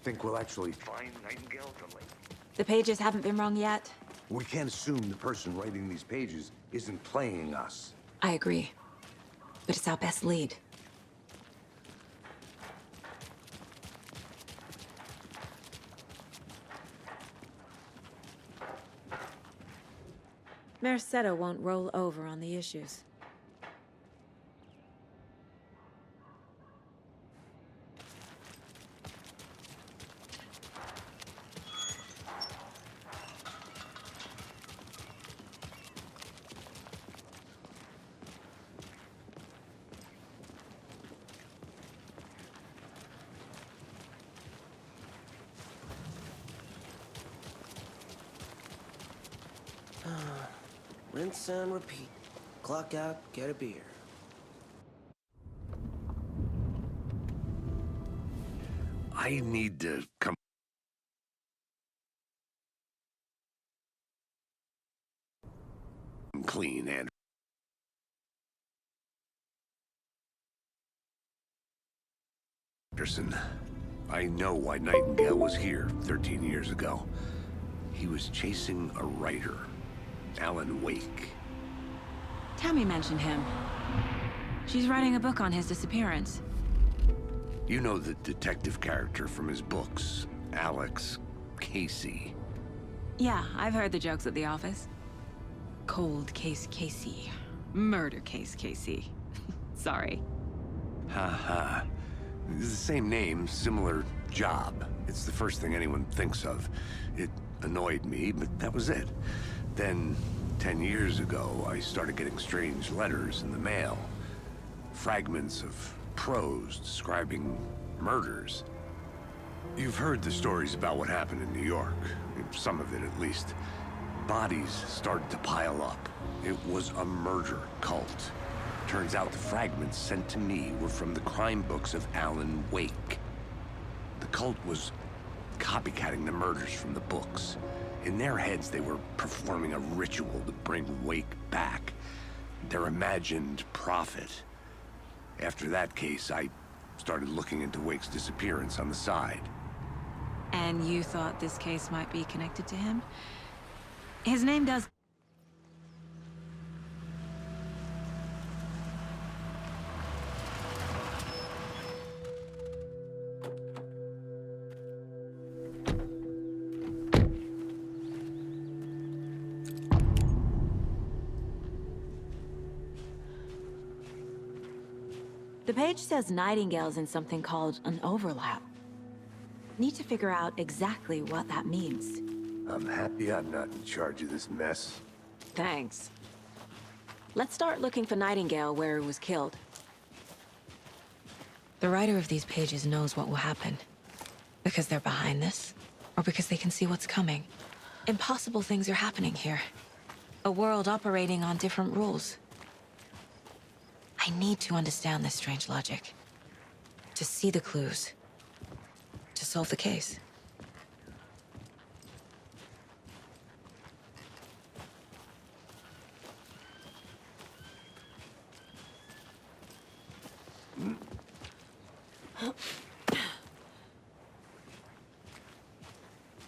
think we'll actually find Nightingale tonight? The pages haven't been wrong yet. We can't assume the person writing these pages isn't playing us. I agree. But it's our best lead. Mercado won't roll over on the issues. Rinse and repeat. Clock out, get a beer. I need to come clean, Anderson. I know why Nightingale was here 13 years ago. He was chasing a writer, Alan Wake. Tammy mentioned him. She's writing a book on his disappearance. You know the detective character from his books, Alex Casey. Yeah, I've heard the jokes at the office. Cold case Casey. Murder case Casey. Sorry. Ha. It's the same name, similar job. It's the first thing anyone thinks of. It annoyed me, but that was it. Then, 10 years ago, I started getting strange letters in the mail. Fragments of prose describing murders. You've heard the stories about what happened in New York. Some of it, at least. Bodies started to pile up. It was a murder cult. Turns out the fragments sent to me were from the crime books of Alan Wake. The cult was copycatting the murders from the books. In their heads, they were performing a ritual to bring Wake back. Their imagined prophet. After that case, I started looking into Wake's disappearance on the side. And you thought this case might be connected to him? His name does... The page says Nightingale's in something called an overlap. Need to figure out exactly what that means. I'm happy I'm not in charge of this mess. Thanks. Let's start looking for Nightingale where he was killed. The writer of these pages knows what will happen. Because they're behind this, or because they can see what's coming. Impossible things are happening here. A world operating on different rules. I need to understand this strange logic. To see the clues. To solve the case.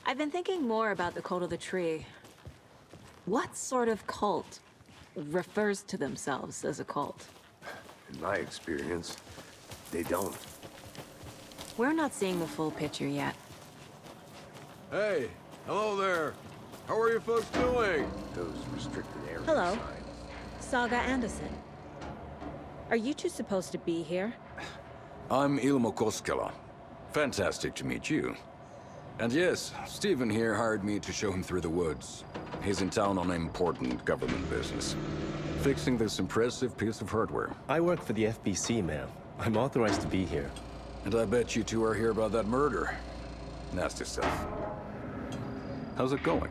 I've been thinking more about the cult of the tree. What sort of cult refers to themselves as a cult? In my experience, they don't. We're not seeing the full picture yet. Hey, hello there. How are you folks doing? Those restricted areas. Hello. signs. Saga Anderson. Are you two supposed to be here? I'm Ilmo Koskela. Fantastic to meet you. And yes, Stephen here hired me to show him through the woods. He's in town on important government business. Fixing this impressive piece of hardware. I work for the FBC, ma'am. I'm authorized to be here. And I bet you two are here about that murder. Nasty stuff. How's it going?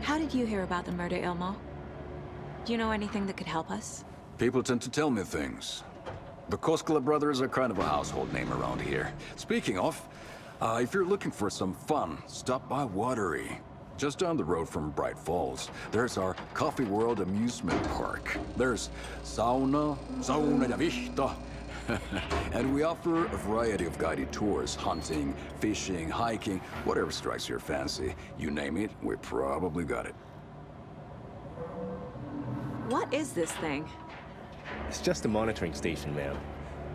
How did you hear about the murder, Ilmo? Do you know anything that could help us? People tend to tell me things. The Koskela brothers are kind of a household name around here. Speaking of, if you're looking for some fun, stop by Watery. Just down the road from Bright Falls, there's our Coffee World amusement park. There's sauna ja vihta, And we offer a variety of guided tours, hunting, fishing, hiking, whatever strikes your fancy. You name it, we probably got it. What is this thing? It's just a monitoring station, ma'am.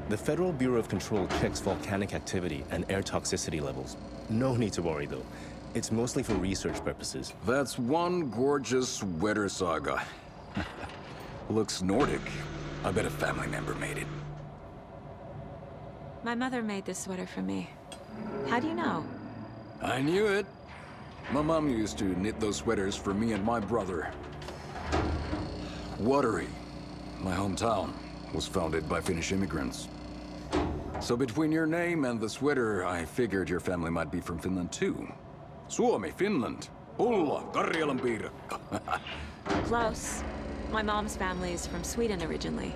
The Federal Bureau of Control checks volcanic activity and air toxicity levels. No need to worry, though. It's mostly for research purposes. That's one gorgeous weather saga. Looks Nordic. I bet a family member made it. My mother made this sweater for me. How do you know? I knew it. My mom used to knit those sweaters for me and my brother. Watery, my hometown, was founded by Finnish immigrants. So between your name and the sweater, I figured your family might be from Finland too. Suomi, Finland. Ulla, Karjalan piirakka. Close. My mom's family is from Sweden originally.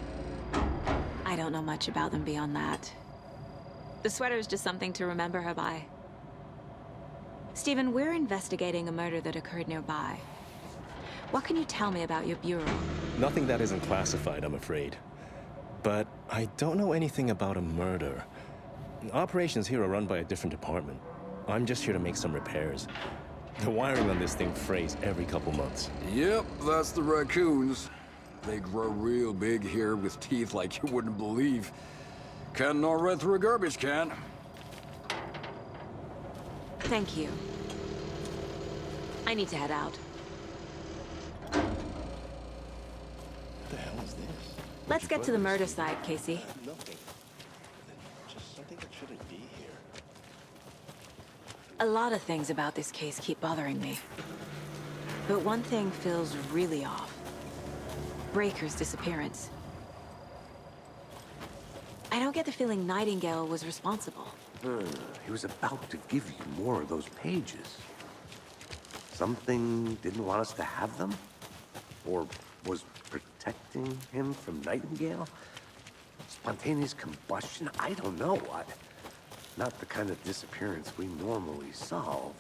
I don't know much about them beyond that. The sweater is just something to remember her by. Stephen, we're investigating a murder that occurred nearby. What can you tell me about your bureau? Nothing that isn't classified, I'm afraid. But I don't know anything about a murder. Operations here are run by a different department. I'm just here to make some repairs. The wiring on this thing frays every couple months. Yep, that's the raccoons. They grow real big here with teeth like you wouldn't believe. Can't gnaw right through a garbage can. Thank you. I need to head out. What the hell is this? Let's get to the murder side, Casey. Nothing. Just something that shouldn't be here. A lot of things about this case keep bothering me. But one thing feels really off. Breaker's disappearance. I don't get the feeling Nightingale was responsible. He was about to give you more of those pages. Something didn't want us to have them? Or was protecting him from Nightingale? Spontaneous combustion? I don't know what. Not the kind of disappearance we normally solve.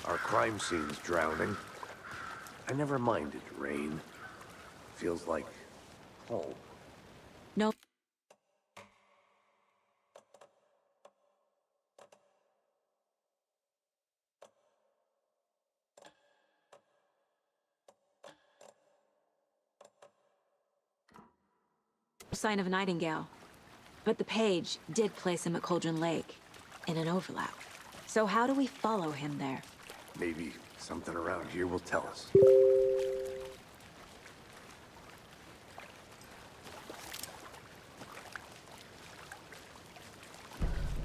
Our crime scene's drowning. I never minded rain. Feels like home. Nope. Sign of Nightingale. But the page did place him at Cauldron Lake, in an overlap. So how do we follow him there? Maybe something around here will tell us.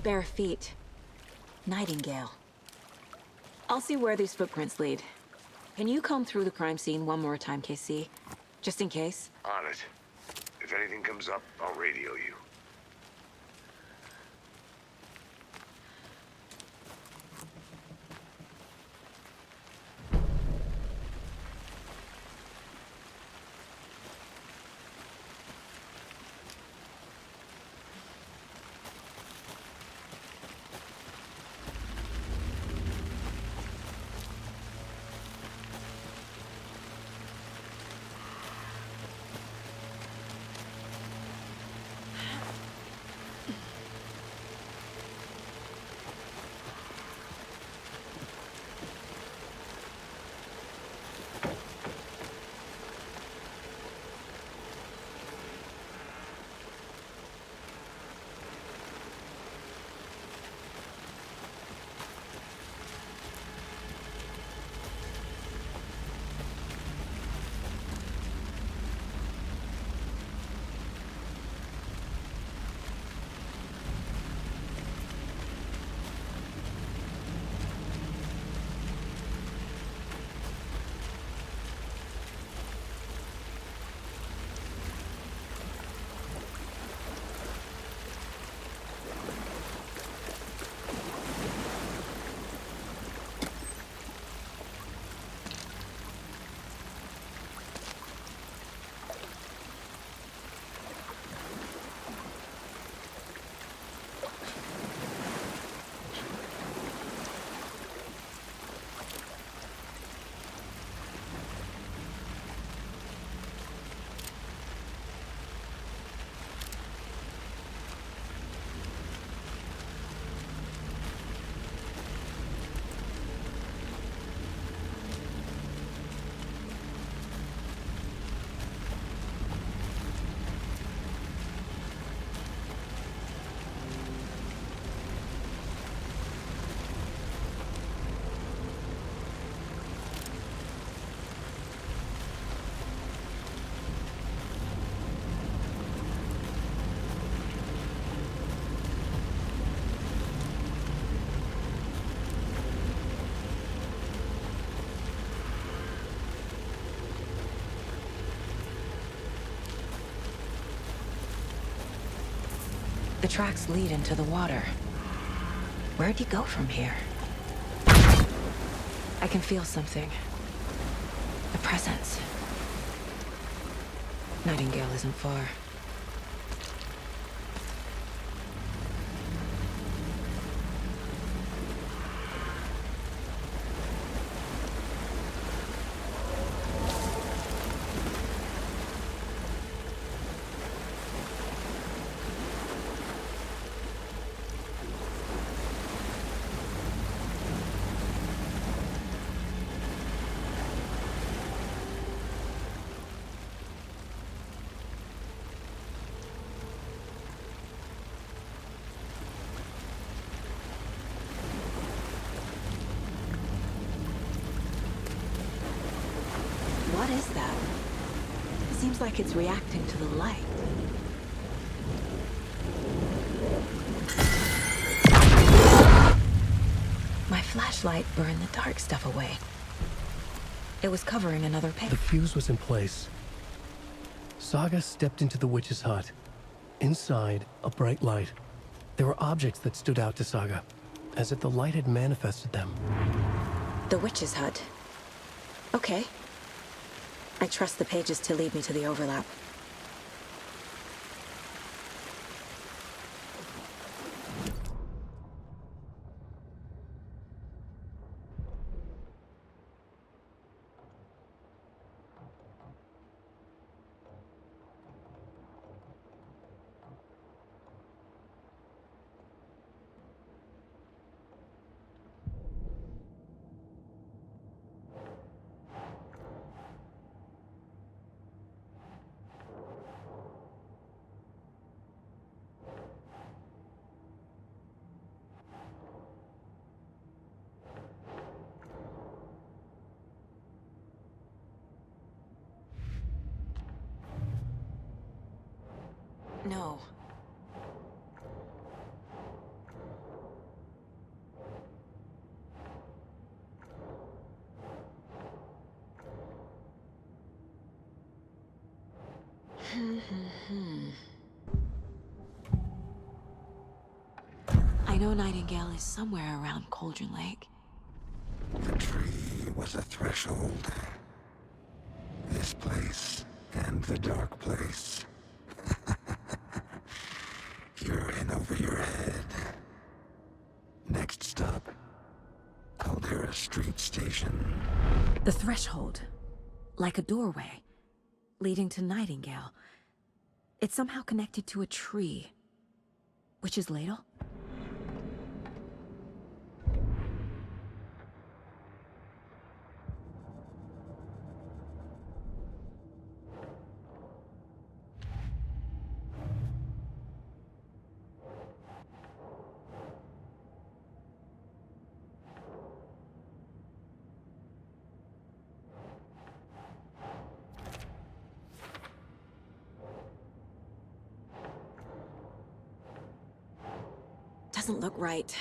Bare feet. Nightingale. I'll see where these footprints lead. Can you comb through the crime scene one more time, KC? Just in case? On it. If anything comes up, I'll radio you. tracks lead into the water. Where'd he go from here? I can feel something. A presence. Nightingale isn't far. What is that? It seems like it's reacting to the light. My flashlight burned the dark stuff away. It was covering another page. The fuse was in place. Saga stepped into the witch's hut. Inside, a bright light. There were objects that stood out to Saga, as if the light had manifested them. The witch's hut. Okay. I trust the pages to lead me to the overlap. No. I know Nightingale is somewhere around Cauldron Lake. The tree was a threshold. This place and the dark place. You're in over your head. Next stop, Caldera Street Station. The threshold. Like a doorway. Leading to Nightingale. It's somehow connected to a tree. Witch's ladle? Doesn't look right.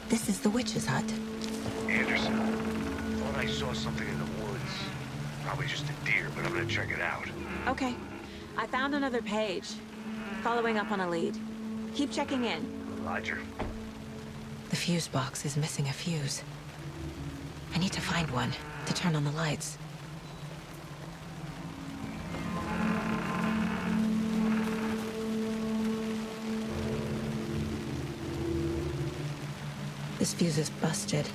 This is the witch's hut. Anderson, thought I saw something in the woods. Probably just a deer, but I'm gonna check it out. Okay. I found another page. Following up on a lead. Keep checking in. Roger. The fuse box is missing a fuse. I need to find one to turn on the lights. This fuse is busted.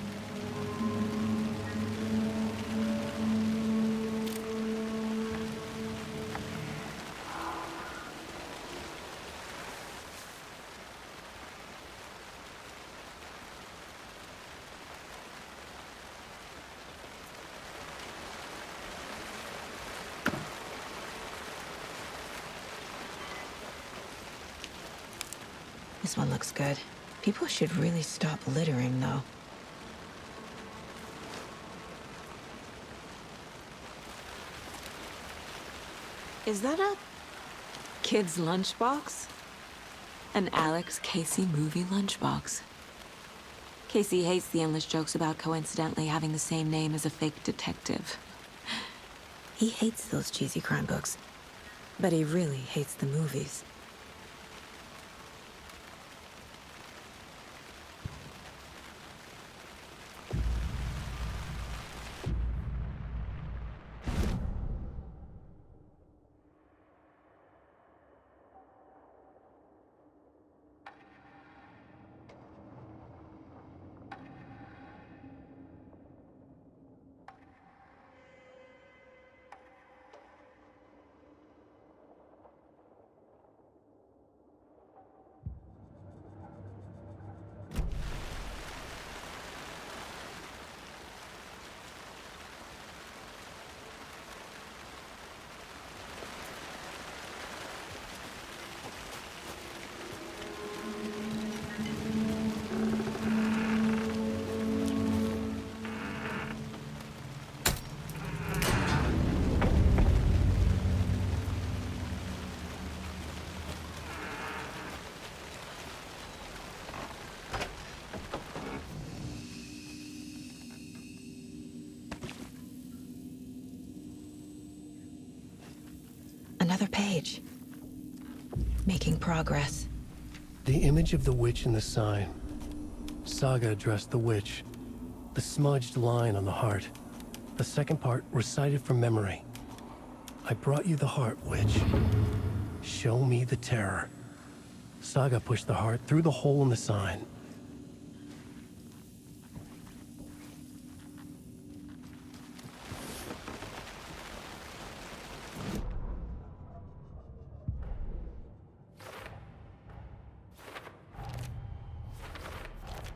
This one looks good. People should really stop littering, though. Is that a kid's lunchbox? An Alex Casey movie lunchbox. Casey hates the endless jokes about coincidentally having the same name as a fake detective. He hates those cheesy crime books, but he really hates the movies. Another page. Making progress. The image of the witch in the sign. Saga addressed the witch. The smudged line on the heart. The second part recited from memory. I brought you the heart, witch. Show me the terror. Saga pushed the heart through the hole in the sign.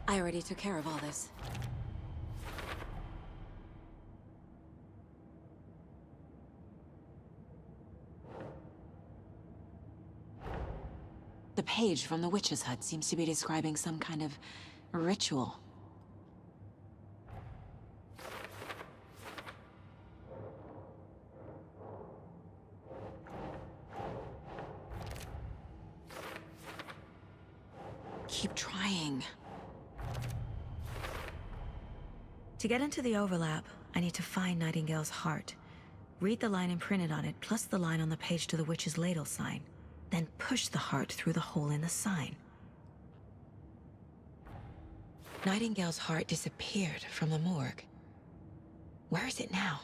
I already took care of all this. The page from the witch's hut seems to be describing some kind of ritual. Keep trying. To get into the overlap, I need to find Nightingale's heart. Read the line imprinted on it, plus the line on the page to the witch's ladle sign. Then push the heart through the hole in the sign. Nightingale's heart disappeared from the morgue. Where is it now?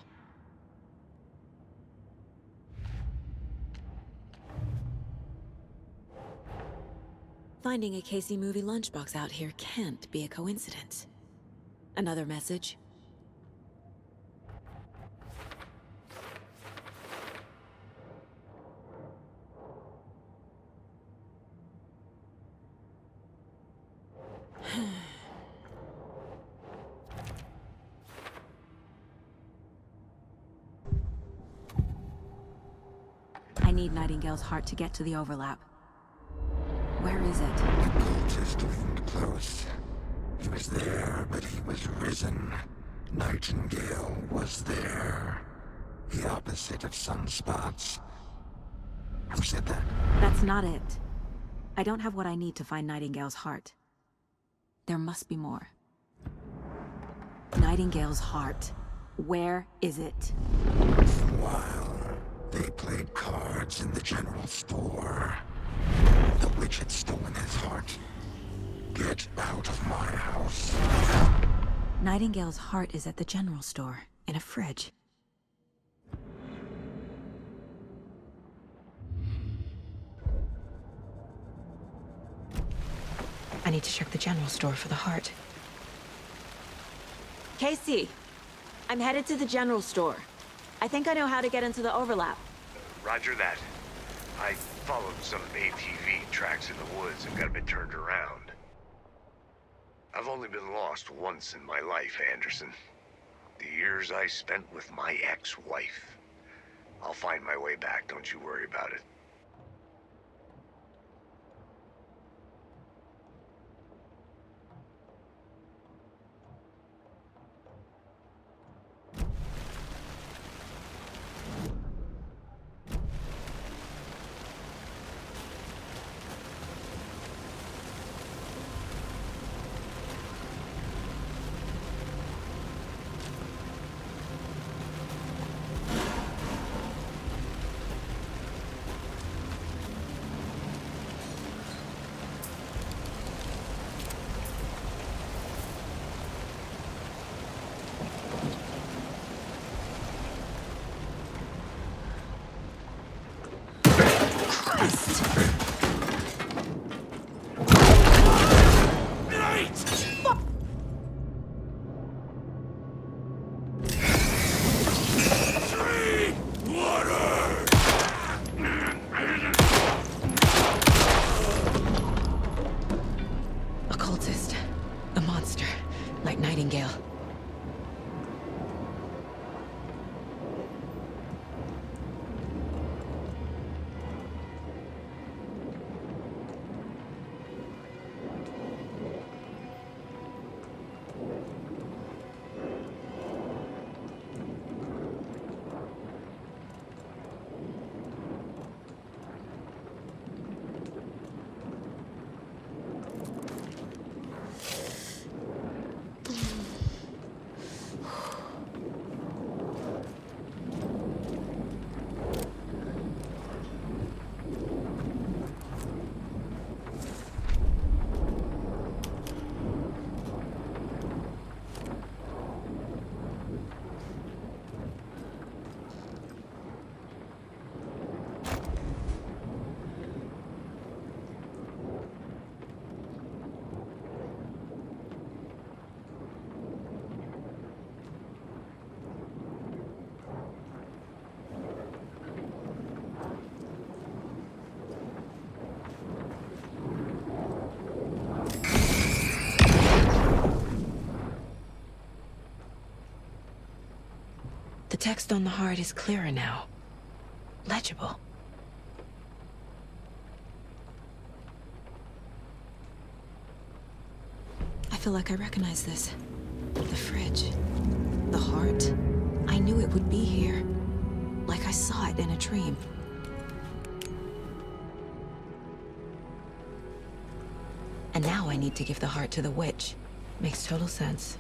Finding a Casey movie lunchbox out here can't be a coincidence. Another message. I need Nightingale's heart to get to the overlap. Where is it? The cultist leaned close. He was there, but he was risen. Nightingale was there. The opposite of sunspots. Who said that? That's not it. I don't have what I need to find Nightingale's heart. There must be more. Nightingale's heart. Where is it? While they played cards in the general store, The witch had stolen his heart. Get out of my house. Nightingale's heart is at the general store, in a fridge. I need to check the general store for the heart. Casey, I'm headed to the general store. I think I know how to get into the overlap. Roger that. I followed some ATV tracks in the woods and got a bit turned around. I've only been lost once in my life, Anderson. The years I spent with my ex-wife. I'll find my way back, don't you worry about it. Occultist. A monster. Like Nightingale. The text on the heart is clearer now. Legible. I feel like I recognize this. The fridge. The heart. I knew it would be here. Like I saw it in a dream. And now I need to give the heart to the witch. Makes total sense.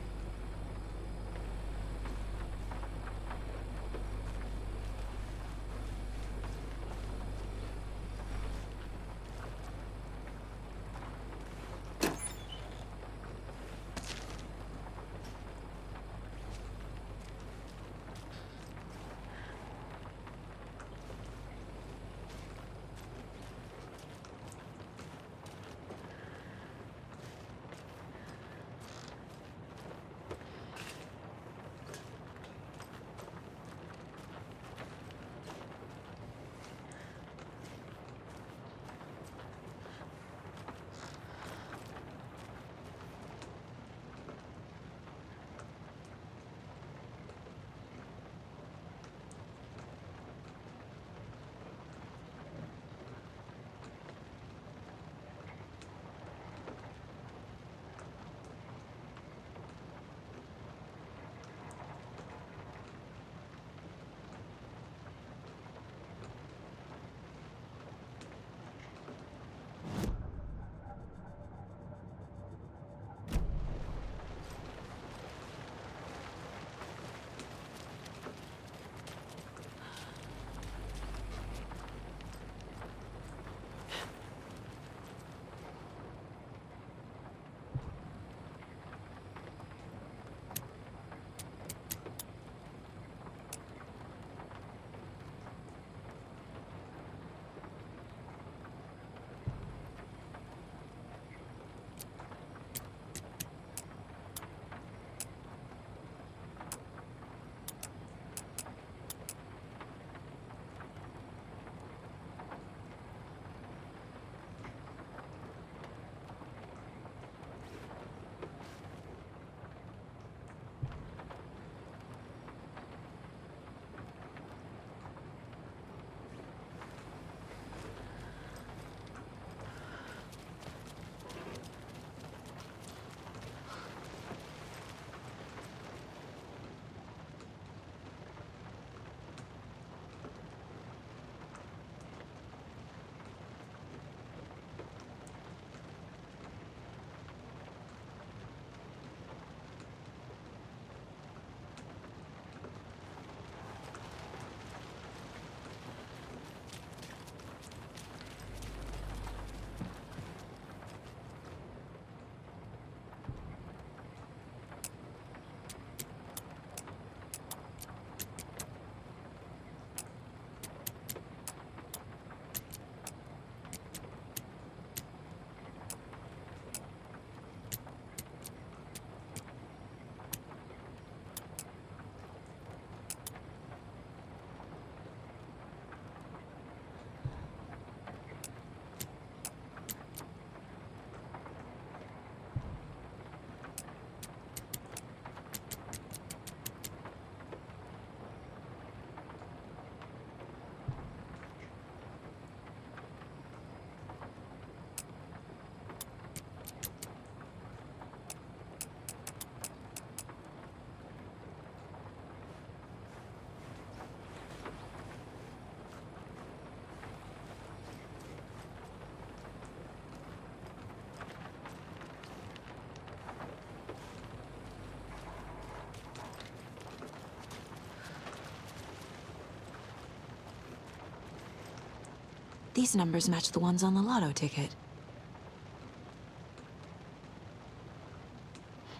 These numbers match the ones on the lotto ticket.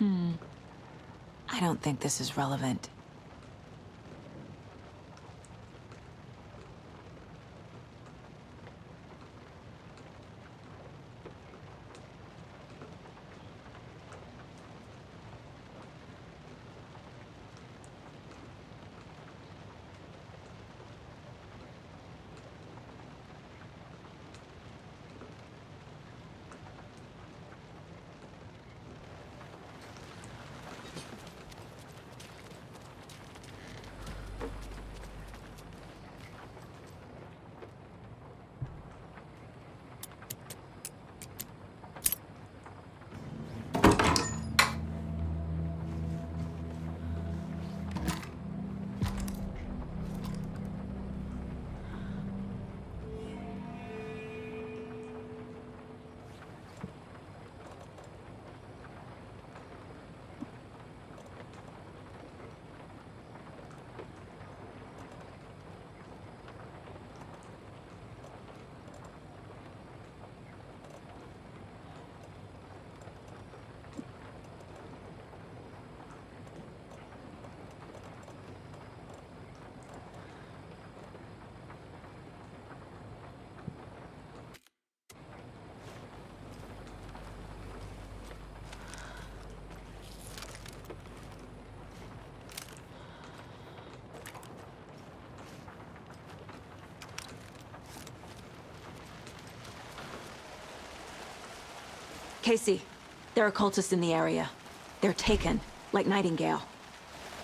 I don't think this is relevant. Casey, there are cultists in the area. They're taken, like Nightingale.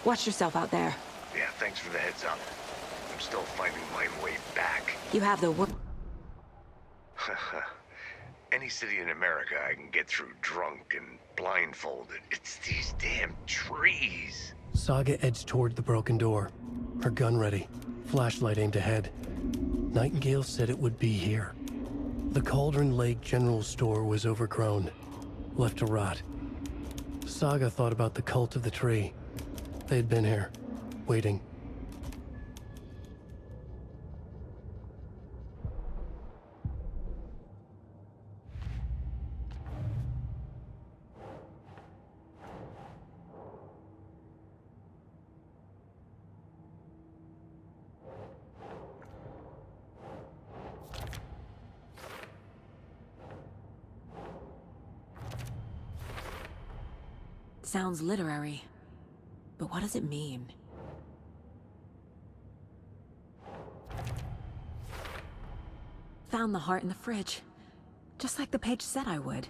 Watch yourself out there. Yeah, thanks for the heads up. I'm still finding my way back. You have the Any city in America I can get through drunk and blindfolded. It's these damn trees. Saga edged toward the broken door, her gun ready, flashlight aimed ahead. Nightingale said it would be here. The Cauldron Lake General Store was overgrown, left to rot. Saga thought about the cult of the tree. They had been here, waiting. Sounds literary. But what does it mean? Found the heart in the fridge. Just like the page said I would.